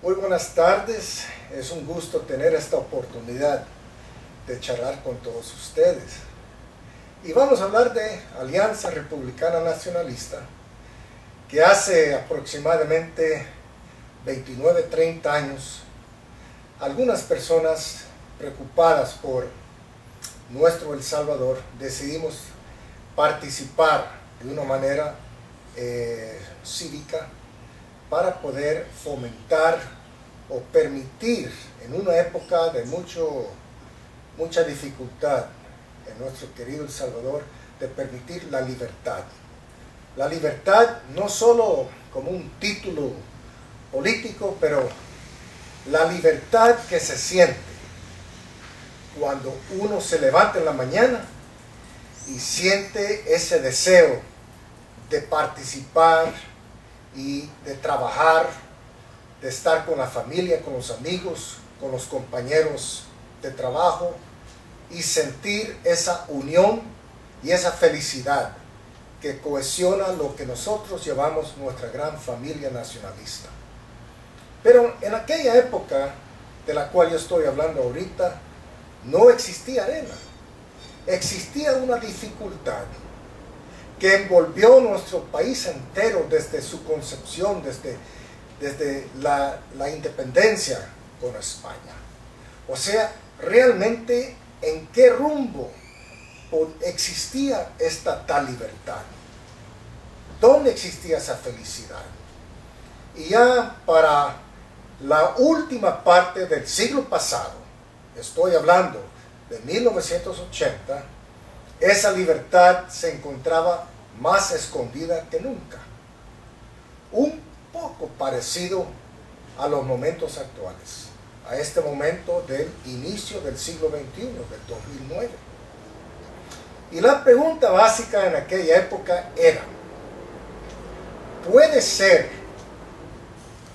Muy buenas tardes, es un gusto tener esta oportunidad de charlar con todos ustedes. Y vamos a hablar de Alianza Republicana Nacionalista, que hace aproximadamente 29-30 años, algunas personas preocupadas por nuestro El Salvador decidimos participar de una manera cívica para poder fomentar o permitir en una época de mucha dificultad en nuestro querido El Salvador, de permitir la libertad. La libertad no solo como un título político, pero la libertad que se siente cuando uno se levanta en la mañana y siente ese deseo de participar y de trabajar, de estar con la familia, con los amigos, con los compañeros de trabajo y sentir esa unión y esa felicidad que cohesiona lo que nosotros llamamos nuestra gran familia nacionalista. Pero en aquella época de la cual yo estoy hablando ahorita, no existía arena. Existía una dificultad que envolvió nuestro país entero desde su concepción, desde la independencia con España. O sea, realmente en qué rumbo existía esta tal libertad, dónde existía esa felicidad. Y ya para la última parte del siglo pasado, estoy hablando de 1980, esa libertad se encontraba más escondida que nunca. Un poco parecido a los momentos actuales, a este momento del inicio del siglo XXI, del 2009. Y la pregunta básica en aquella época era: ¿puede ser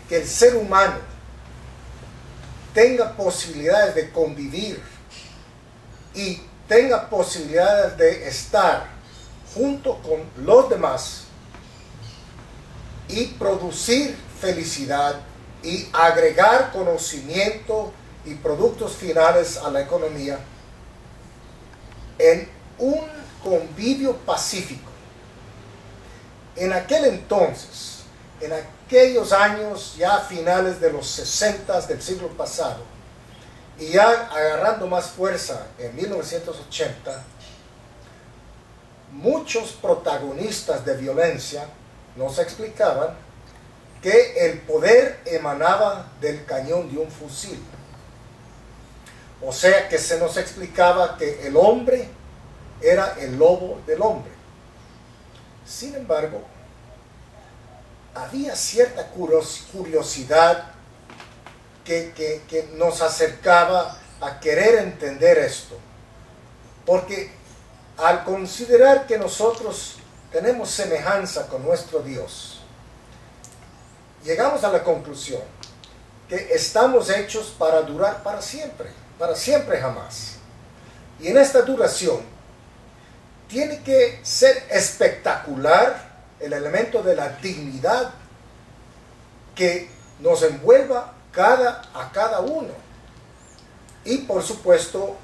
que el ser humano tenga posibilidades de convivir y tenga posibilidades de estar junto con los demás y producir felicidad y agregar conocimiento y productos finales a la economía en un convivio pacífico? En aquel entonces, en aquellos años ya finales de los 60 del siglo pasado, y ya agarrando más fuerza en 1980, muchos protagonistas de violencia nos explicaban que el poder emanaba del cañón de un fusil. O sea que se nos explicaba que el hombre era el lobo del hombre. Sin embargo, había cierta curiosidad que nos acercaba a querer entender esto, porque al considerar que nosotros tenemos semejanza con nuestro Dios, llegamos a la conclusión que estamos hechos para durar para siempre jamás. Y en esta duración tiene que ser espectacular el elemento de la dignidad que nos envuelva a cada uno, y por supuesto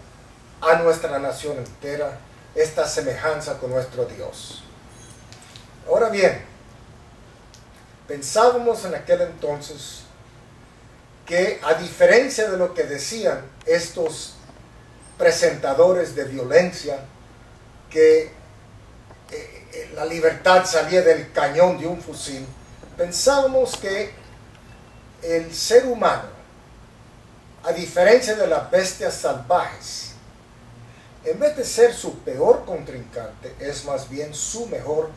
a nuestra nación entera, esta semejanza con nuestro Dios. Ahora bien, pensábamos en aquel entonces que, a diferencia de lo que decían estos presentadores de violencia, que la libertad salía del cañón de un fusil, pensábamos que el ser humano, a diferencia de las bestias salvajes, en vez de ser su peor contrincante, es más bien su mejor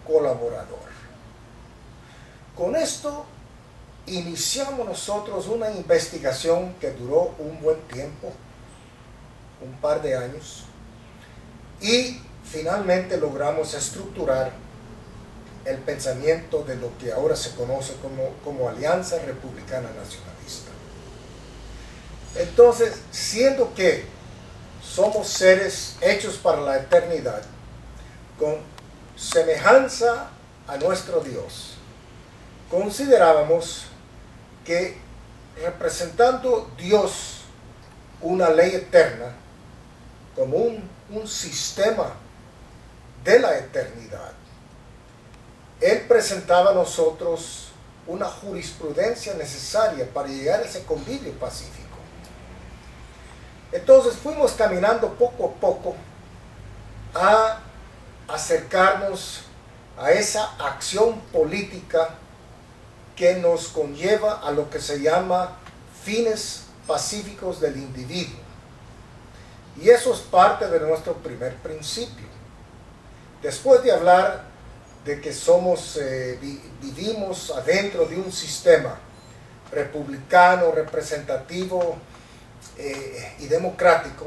colaborador. Con esto iniciamos nosotros una investigación que duró un buen tiempo, un par de años, y finalmente logramos estructurar el pensamiento de lo que ahora se conoce como Alianza Republicana Nacionalista. Entonces, siendo que somos seres hechos para la eternidad, con semejanza a nuestro Dios, considerábamos que representando Dios una ley eterna como un sistema de la eternidad, Él presentaba a nosotros una jurisprudencia necesaria para llegar a ese convivio pacífico. Entonces fuimos caminando poco a poco a acercarnos a esa acción política que nos conlleva a lo que se llama fines pacíficos del individuo. Y eso es parte de nuestro primer principio. Después de hablar de que vivimos adentro de un sistema republicano, representativo y democrático,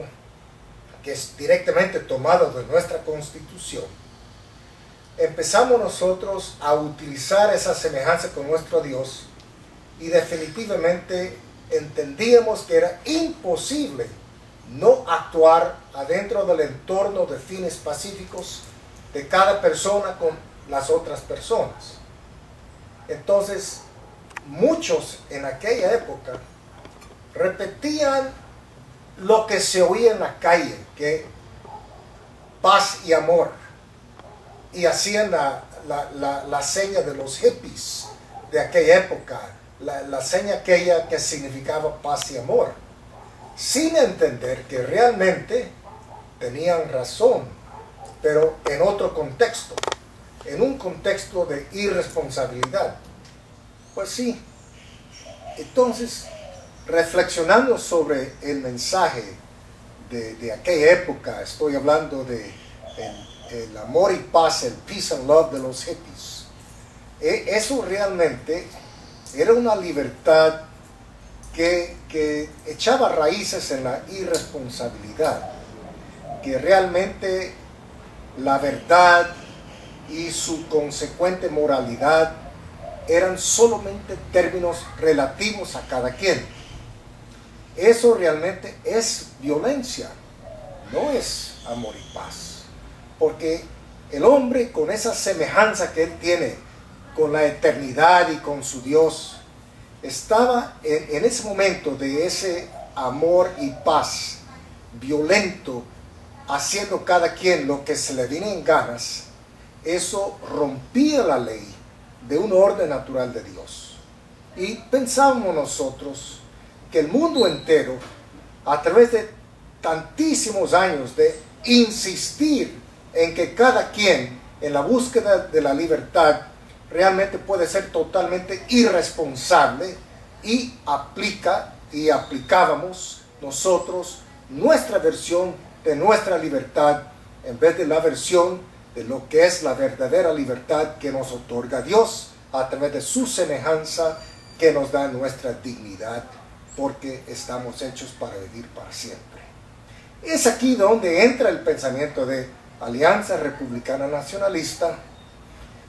que es directamente tomado de nuestra Constitución, empezamos nosotros a utilizar esa semejanza con nuestro Dios y definitivamente entendíamos que era imposible no actuar adentro del entorno de fines pacíficos de cada persona con las otras personas. Entonces, muchos en aquella época repetían lo que se oía en la calle, que paz y amor, y hacían la seña de los hippies de aquella época, la seña aquella que significaba paz y amor, sin entender que realmente tenían razón, pero en otro contexto, en un contexto de irresponsabilidad. Pues sí, entonces, reflexionando sobre el mensaje de aquella época, estoy hablando de el amor y paz, el peace and love de los hippies, eso realmente era una libertad que echaba raíces en la irresponsabilidad, que realmente la verdad y su consecuente moralidad eran solamente términos relativos a cada quien. Eso realmente es violencia, no es amor y paz, porque el hombre, con esa semejanza que él tiene con la eternidad y con su Dios, estaba en ese momento de ese amor y paz violento, haciendo cada quien lo que se le viene en ganas. Eso rompía la ley de un orden natural de Dios. Y pensábamos nosotros que el mundo entero, a través de tantísimos años de insistir en que cada quien en la búsqueda de la libertad realmente puede ser totalmente irresponsable, y aplicábamos nosotros nuestra versión de nuestra libertad en vez de la versión de lo que es la verdadera libertad que nos otorga Dios a través de su semejanza, que nos da nuestra dignidad, porque estamos hechos para vivir para siempre. Es aquí donde entra el pensamiento de Alianza Republicana Nacionalista,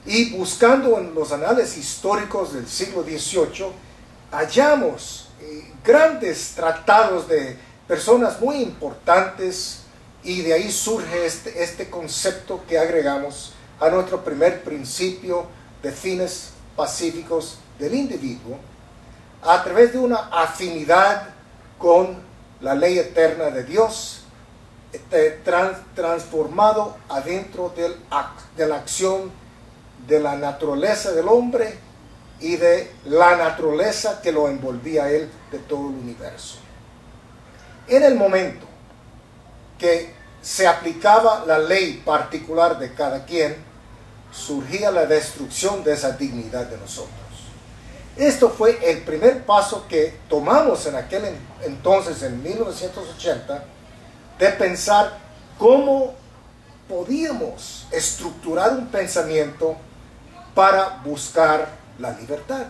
y buscando en los anales históricos del siglo XVIII, hallamos grandes tratados de personas muy importantes, y de ahí surge este concepto que agregamos a nuestro primer principio de fines pacíficos del individuo, a través de una afinidad con la ley eterna de Dios, transformado adentro de la acción de la naturaleza del hombre y de la naturaleza que lo envolvía a él de todo el universo. En el momento que se aplicaba la ley particular de cada quien, surgía la destrucción de esa dignidad de nosotros. Esto fue el primer paso que tomamos en aquel entonces, en 1980, de pensar cómo podíamos estructurar un pensamiento para buscar la libertad.